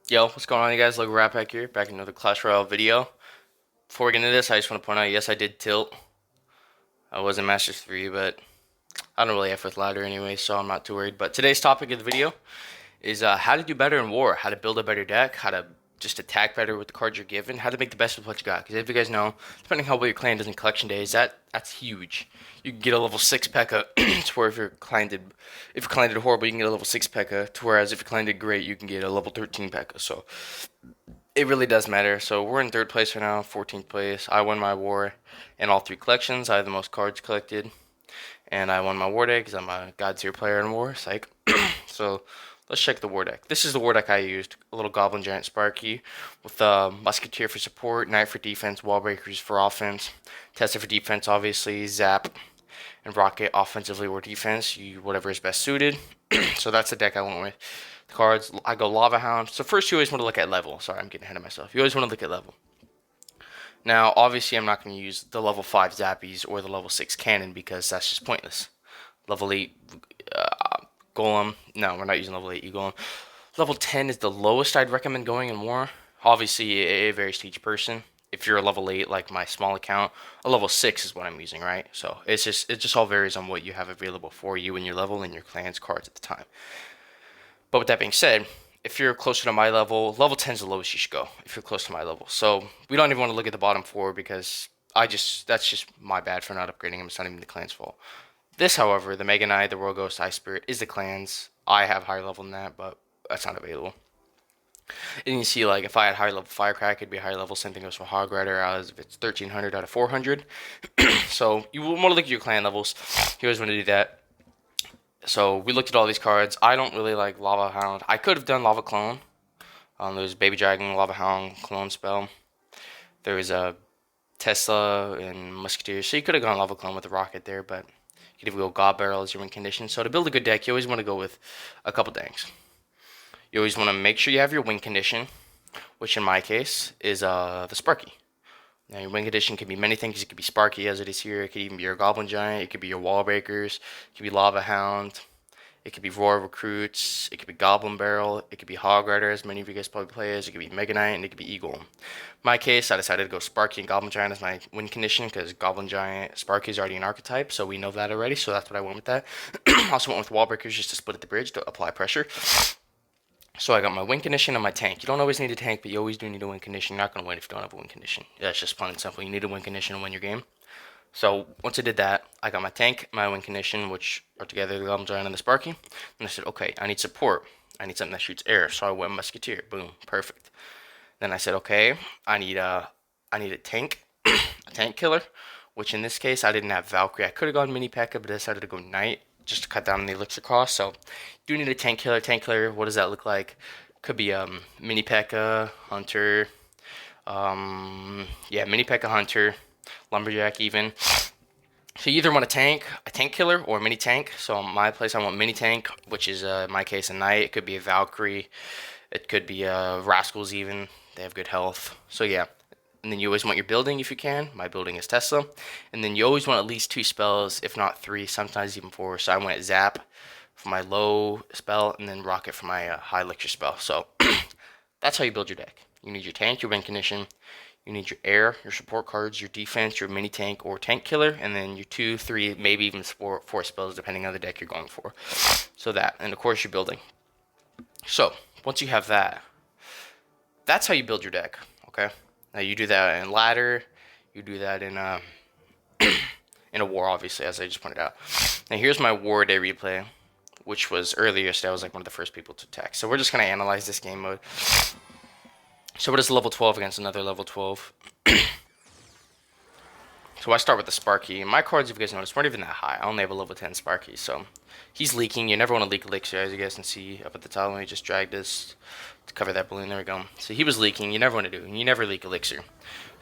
Yo, what's going on, you guys? Look, Rat Pack here, back in another Clash Royale video. Before we get into this, I just want to point out, yes, I did tilt. I was in Masters 3, but I don't really F with ladder anyway, so I'm not too worried. But today's topic of the video is how to do better in war, how to build a better deck, how to just attack better with the cards you're given, how to make the best with what you got. Because if you guys know, depending how well your clan does in collection days, that's huge. You can get a level 6 P.E.K.K.A. to where if your clan did horrible, you can get a level 6 P.E.K.K.A. To whereas if your clan did great, you can get a level 13 P.E.K.K.A. So it really does matter. So we're in third place right now, 14th place. I won my war in all three collections. I have the most cards collected, and I won my war deck because I'm a god tier player in war. Psych. So let's check the war deck. This is the war deck I used. A little Goblin Giant Sparky with Musketeer for support, Knight for defense, Wall Breakers for offense, Tester for defense, obviously, Zap, and Rocket offensively or defense. You whatever is best suited. So that's the deck I went with. The cards, I go Lava Hound. So first you always want to look at level. Sorry, I'm getting ahead of myself. You always want to look at level. Now, obviously, I'm not going to use the level 5 Zappies or the level 6 Cannon because that's just pointless. Level 8 Golem. No, we're not using level 8 Golem. Level 10 is the lowest I'd recommend going in war. Obviously, it varies to each person. If you're a level 8, like my small account, a level 6 is what I'm using, right? So it just all varies on what you have available for you and your level and your clan's cards at the time. But with that being said, if you're closer to my level 10 is the lowest you should go if you're close to my level. So we don't even want to look at the bottom four because that's just my bad for not upgrading them. It's not even the clan's fault. This, however, the Mega Knight, the Royal Ghost, Ice Spirit is the clans. I have higher level than that, but that's not available. And you see, like, if I had higher level Firecrack, it'd be higher level. Same thing goes for Hog Rider, as if it's 1300 out of 400. So you want to look at your clan levels. You always want to do that. So we looked at all these cards. I don't really like Lava Hound. I could have done Lava Clone. There's Baby Dragon, Lava Hound, Clone Spell. There was a Tesla and Musketeer. So you could have gone Lava Clone with the Rocket there, but you could even go God Barrel as your win condition. So to build a good deck, you always want to go with a couple things. You always want to make sure you have your win condition, which in my case is the Sparky. Now your win condition can be many things. It could be Sparky as it is here. It could even be your Goblin Giant. It could be your Wall Breakers. It could be Lava Hound. It could be Roar Recruits. It could be Goblin Barrel. It could be Hog Rider, as many of you guys probably play as. It could be Mega Knight, and it could be Eagle. In my case, I decided to go Sparky and Goblin Giant as my win condition because Goblin Giant, Sparky is already an archetype, so we know that already, so that's what I went with that. Also went with Wall Breakers just to split at the bridge to apply pressure. So I got my win condition and my tank. You don't always need a tank, but you always do need a win condition. You're not going to win if you don't have a win condition. That's just plain and simple. You need a win condition to win your game. So once I did that, I got my tank, my win condition, which are together the Goblin Giant and the Sparky. And I said, okay, I need support. I need something that shoots air. So I went Musketeer. Boom, perfect. Then I said, okay, I need a tank, a tank killer. Which in this case, I didn't have Valkyrie. I could have gone Mini P.E.K.K.A, but I decided to go Knight just to cut down on the elixir cost. So do need a tank killer. Tank killer, what does that look like? Could be Mini P.E.K.K.A, Hunter. Yeah, Mini P.E.K.K.A, Hunter, Lumberjack even. So you either want a tank killer, or a mini tank. So in my place, I want mini tank, which is in my case a Knight. It could be a Valkyrie. It could be Rascals even. They have good health. So yeah. And then you always want your building if you can. My building is Tesla. And then you always want at least two spells, if not three, sometimes even four. So I went Zap for my low spell, and then Rocket for my high elixir spell. So that's how you build your deck. You need your tank, your win condition. You need your air, your support cards, your defense, your mini tank or tank killer, and then your 2, 3, maybe even four spells depending on the deck you're going for. So that, and of course your building. So once you have that, that's how you build your deck. Okay. Now you do that in ladder. You do that in in a war, obviously, as I just pointed out. Now here's my war day replay, which was earlier. So I was like one of the first people to attack. So we're just gonna analyze this game mode. So what is level 12 against another level 12? So I start with the Sparky. My cards, if you guys notice, weren't even that high. I only have a level 10 Sparky, so he's leaking. You never want to leak elixir, as you guys can see up at the top. Let me just drag this to cover that balloon. There we go. So he was leaking. You never want to do. You never leak elixir.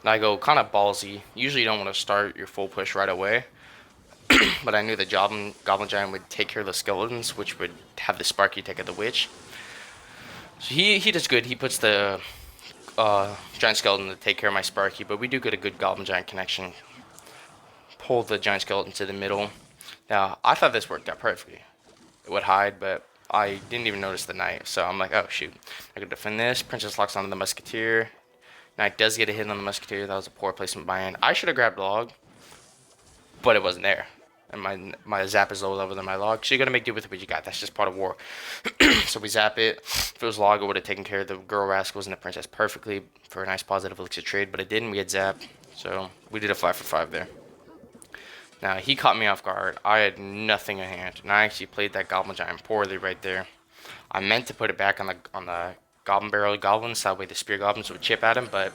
And I go kind of ballsy. Usually you don't want to start your full push right away. But I knew the Goblin Giant would take care of the skeletons, which would have the Sparky take out the Witch. So he does good. He puts the Giant Skeleton to take care of my Sparky, but we do get a good Goblin Giant connection. Pull the Giant Skeleton to the middle. Now, I thought this worked out perfectly. It would hide, but I didn't even notice the knight. So I'm like, oh shoot, I could defend this. Princess locks onto the musketeer. Knight does get a hit on the musketeer. That was a poor placement by hand. I should have grabbed log, but it wasn't there. And my zap is lower level than my log. So you gotta make do with what you got. That's just part of war. So we zap it. If it was log, it would have taken care of the girl rascals and the princess perfectly for a nice positive elixir trade, but it didn't. We had zapped. So we did a 5 for 5 there. Now he caught me off guard. I had nothing in hand, and I actually played that goblin giant poorly right there. I meant to put it back on the goblin barrel goblins, so that way the spear goblins would chip at him, but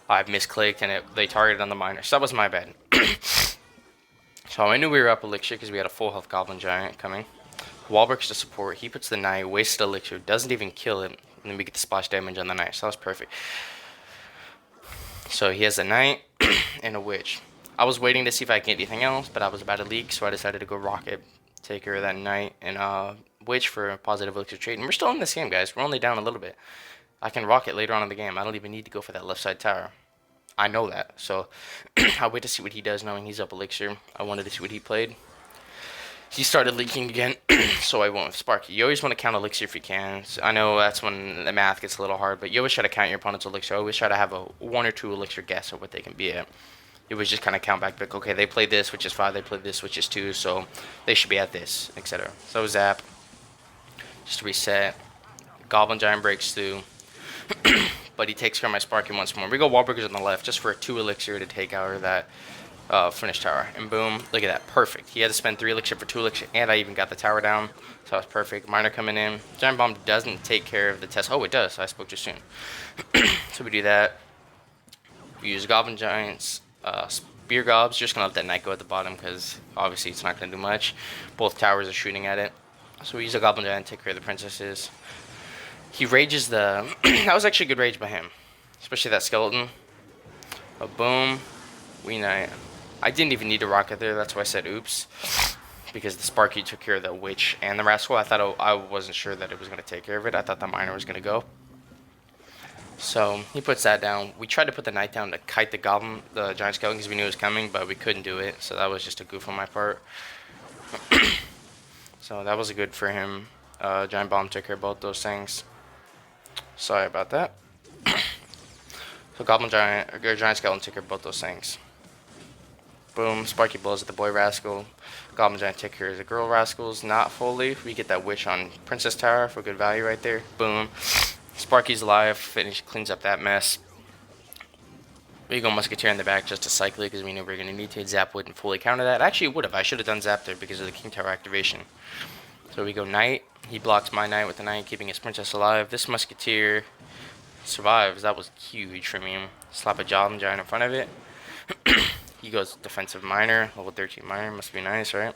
I misclicked and they targeted on the miner. So that was my bad. So I knew we were up elixir because we had a full health goblin giant coming. Walbrook's the support. He puts the knight, wasted elixir, doesn't even kill it, and then we get the splash damage on the knight. So that was perfect. So he has a knight and a witch. I was waiting to see if I could get anything else, but I was about to leak, so I decided to go rocket, take care of that knight and witch for a positive elixir trade. And we're still in this game, guys. We're only down a little bit. I can rocket later on in the game. I don't even need to go for that left side tower. I know that, so I'll wait to see what he does, knowing he's up elixir. I wanted to see what he played. He started leaking again, so I went with Sparky. You always want to count elixir if you can. So I know that's when the math gets a little hard, but you always try to count your opponent's elixir. I always try to have a 1 or 2 elixir guess of what they can be at. It was just kind of count back, like, okay, they played this, which is 5, they played this, which is 2, so they should be at this, etc. So zap, just reset. Goblin Giant breaks through, but he takes care of my Sparky once more. We go Wallbreakers on the left, just for a 2 elixir to take out of that finish tower. And boom, look at that, perfect. He had to spend 3 elixir for 2 elixir, and I even got the tower down, so that was perfect. Miner coming in. Giant Bomb doesn't take care of the test. Oh, it does, I spoke too soon. So we do that. We use Goblin Giants. Spear Gobs, just gonna let that knight go at the bottom because obviously it's not gonna do much. Both towers are shooting at it. So we use a Goblin Giant to take care of the princesses. He rages the... that was actually a good rage by him. Especially that skeleton. A boom. We knight. I didn't even need to rocket there, that's why I said oops. Because the Sparky took care of the witch and the rascal. I wasn't sure that it was gonna take care of it. I thought the miner was gonna go. So he puts that down. We tried to put the knight down to kite the giant skeleton because we knew it was coming, but we couldn't do it. So that was just a goof on my part. So that was good for him. Giant bomb took care of both those things. Sorry about that. So giant skeleton took care of both those things. Boom, Sparky blows at the boy rascal. Goblin giant took care of the girl rascals. Not fully. We get that witch on Princess Tower for good value right there. Boom. Sparky's alive, cleans up that mess. We go Musketeer in the back just to cycle it because we knew we were going to need to. Zap wouldn't fully counter that. Actually, it would have. I should have done Zap there because of the King Tower activation. So we go Knight. He blocks my Knight with the Knight, keeping his Princess alive. This Musketeer survives. That was huge for me. Slap a Goblin Giant in front of it. He goes Defensive Miner, level 13 Miner. Must be nice, right?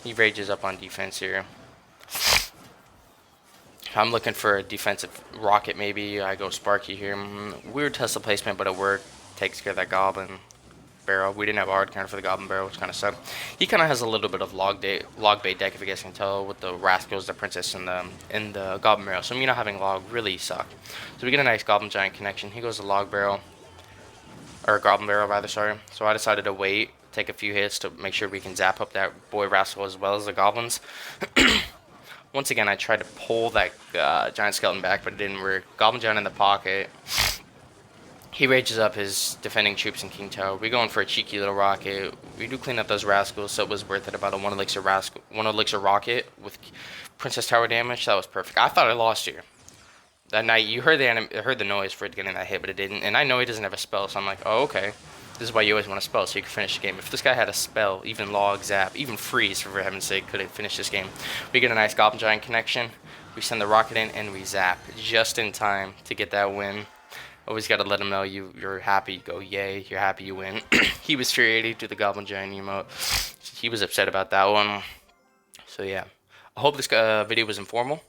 He rages up on defense here. I'm looking for a defensive rocket maybe. I go Sparky here. Weird Tesla placement, but it worked. Takes care of that Goblin barrel. We didn't have a hard counter for the Goblin barrel, which kind of sucked. He kind of has a little bit of log bait deck, if you guys can tell, with the Rascals, the Princess, and the Goblin barrel. So me not having log really sucked. So we get a nice Goblin Giant connection. He goes to log barrel, or Goblin barrel rather, sorry. So I decided to wait, take a few hits to make sure we can zap up that boy Rascal as well as the Goblins. Once again, I tried to pull that giant skeleton back, but it didn't work. Goblin Giant in the pocket. He rages up his defending troops in King Tower. We're going for a cheeky little rocket. We do clean up those rascals, so it was worth it. About a 1 elixir rocket with Princess Tower damage. That was perfect. I thought I lost here. That night, you heard the noise for it getting that hit, but it didn't. And I know he doesn't have a spell, so I'm like, oh, okay. This is why you always want a spell, so you can finish the game. If this guy had a spell, even log, zap, even freeze, for heaven's sake, could have finished this game. We get a nice Goblin Giant connection. We send the rocket in, and we zap just in time to get that win. Always got to let him know you're happy. Go, yay, you're happy you win. He was infuriated to the Goblin Giant emote. He was upset about that one. So, yeah. I hope this video was informal.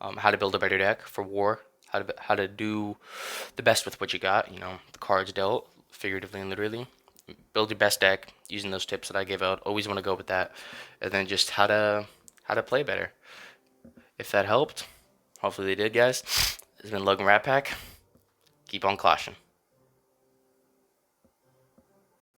How to build a better deck for war. How to do the best with what you got. You know, the cards dealt. Figuratively and literally. Build your best deck using those tips that I gave out. Always want to go with that. And then just how to play better. If that helped, hopefully they did, guys. This has been Logan Rat Pack. Keep on clashing.